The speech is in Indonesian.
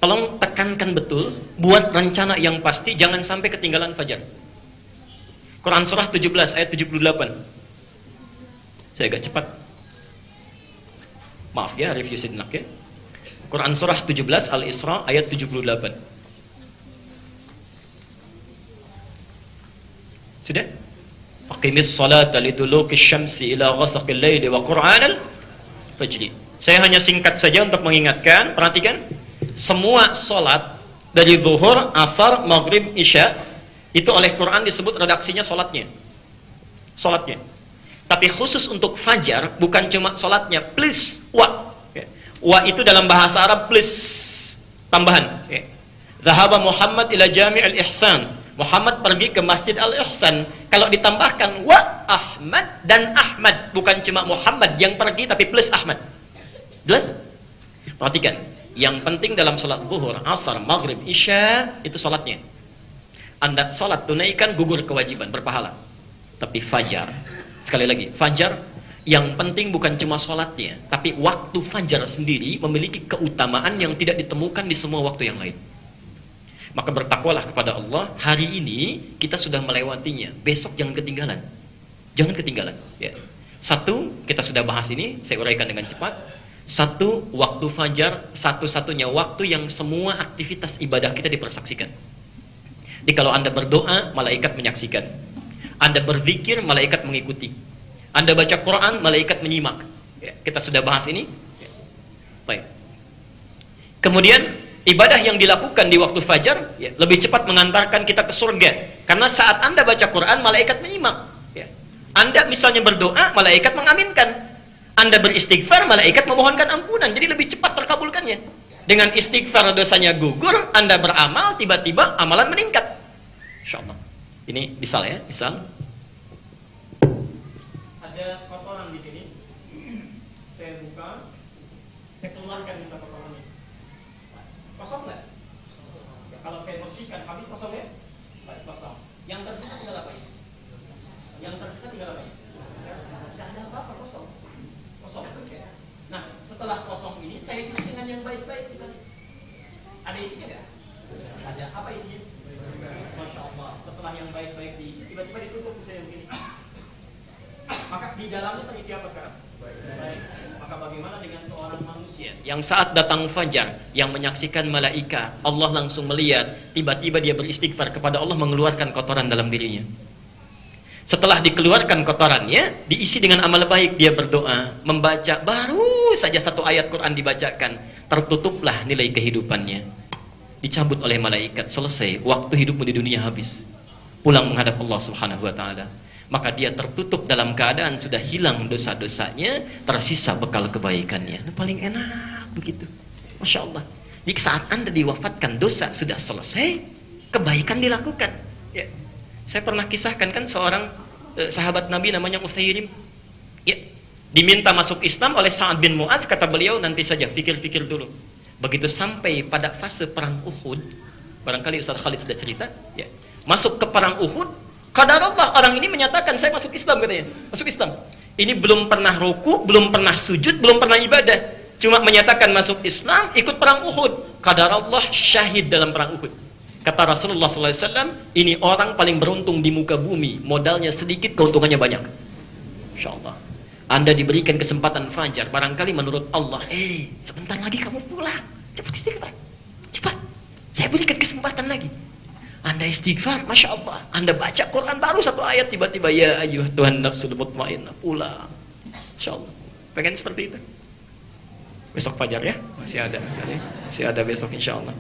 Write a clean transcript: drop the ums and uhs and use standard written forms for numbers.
Tolong tekankan betul, buat rencana yang pasti, jangan sampai ketinggalan fajar. Quran surah 17 ayat 78. Saya agak cepat. Maaf ya, review sejenak ya. Quran surah 17 Al-Isra ayat 78. Sudah? Aqimis salata liduluki syamsi ila ghasaqil laili wa qur'anal fajri. Saya hanya singkat saja untuk mengingatkan, perhatikan. Semua solat dari zuhur, asar, maghrib, isya itu oleh Quran disebut redaksinya solatnya. Solatnya. Tapi khusus untuk fajar bukan cuma solatnya, plus wa. Wa itu dalam bahasa Arab plus tambahan. Zahaba Muhammad ila Jami' al-Ihsan. Muhammad pergi ke Masjid Al-Ihsan. Kalau ditambahkan wa Ahmad dan Ahmad, bukan cuma Muhammad yang pergi tapi plus Ahmad. Jelas? Perhatikan. Yang penting dalam sholat zuhur, asar, maghrib, isya itu sholatnya. Anda sholat tunaikan, gugur kewajiban, berpahala. Tapi fajar, sekali lagi, fajar yang penting bukan cuma sholatnya, tapi waktu fajar sendiri memiliki keutamaan yang tidak ditemukan di semua waktu yang lain. Maka bertakwalah kepada Allah. Hari ini kita sudah melewatinya, besok jangan ketinggalan. Jangan ketinggalan ya. Satu, kita sudah bahas ini, saya uraikan dengan cepat. Satu, waktu fajar satu-satunya waktu yang semua aktivitas ibadah kita dipersaksikan. Jadi kalau Anda berdoa, malaikat menyaksikan. Anda berzikir, malaikat mengikuti. Anda baca Quran, malaikat menyimak. Ya, kita sudah bahas ini. Ya. Baik. Kemudian ibadah yang dilakukan di waktu fajar ya, lebih cepat mengantarkan kita ke surga. Karena saat Anda baca Quran, malaikat menyimak. Ya. Anda misalnya berdoa, malaikat mengaminkan. Anda beristighfar, malaikat memohonkan ampunan. Jadi lebih cepat terkabulkannya. Dengan istighfar dosanya gugur, Anda beramal, tiba-tiba amalan meningkat. Insyaallah. Ini misal ya, misal. Ada kotoran di sini. Saya buka, saya keluarkan misal kotorannya. Kosong nggak? Ya, kalau saya bersihkan habis kosong ya? Baik, kosong. Yang tersisa tinggal apa ya? Yang tersisa tinggal apa ya? Tidak ada apa-apa, kosong. Kosong. Nah, setelah kosong ini saya isi dengan yang baik-baik misalnya. Ada isinya nggak? Ada. Apa isinya? Masya Allah. Setelah yang baik-baik diisi, tiba-tiba ditutup misalnya begini. Maka di dalamnya terisi apa sekarang? Baik. Maka bagaimana dengan seorang manusia yang saat datang fajar, yang menyaksikan malaikat, Allah langsung melihat, tiba-tiba dia beristighfar kepada Allah, mengeluarkan kotoran dalam dirinya. Setelah dikeluarkan kotorannya, diisi dengan amal baik, dia berdoa, membaca, baru saja satu ayat Quran dibacakan, tertutuplah nilai kehidupannya. Dicabut oleh malaikat, selesai, waktu hidupmu di dunia habis. Pulang menghadap Allah Subhanahu wa taala. Maka dia tertutup dalam keadaan sudah hilang dosa-dosanya, tersisa bekal kebaikannya. Ini paling enak begitu. Masya Allah. Jadi saat Anda diwafatkan, dosa sudah selesai, kebaikan dilakukan. Ya. Saya pernah kisahkan kan seorang sahabat Nabi namanya Utsairim. Ya, diminta masuk Islam oleh Sa'ad bin Mu'adz, kata beliau nanti saja, pikir-pikir dulu. Begitu sampai pada fase perang Uhud, barangkali Ustaz Khalid sudah cerita, ya. Masuk ke perang Uhud, qadarullah orang ini menyatakan saya masuk Islam katanya. Masuk Islam. Ini belum pernah ruku, belum pernah sujud, belum pernah ibadah. Cuma menyatakan masuk Islam, ikut perang Uhud. Qadarullah syahid dalam perang Uhud. Kata Rasulullah SAW, ini orang paling beruntung di muka bumi. Modalnya sedikit, keuntungannya banyak. InsyaAllah. Anda diberikan kesempatan fajar. Barangkali menurut Allah, sebentar lagi kamu pulang. Cepat istighfar. Cepat. Saya berikan kesempatan lagi. Anda istighfar, Masya Allah. Anda baca Quran, baru satu ayat, tiba-tiba, ya ayyuh Tuhan nafsul mutmainnah, pulang. InsyaAllah. Pengen seperti itu? Besok fajar ya? Masih ada. Masih ada besok insyaAllah.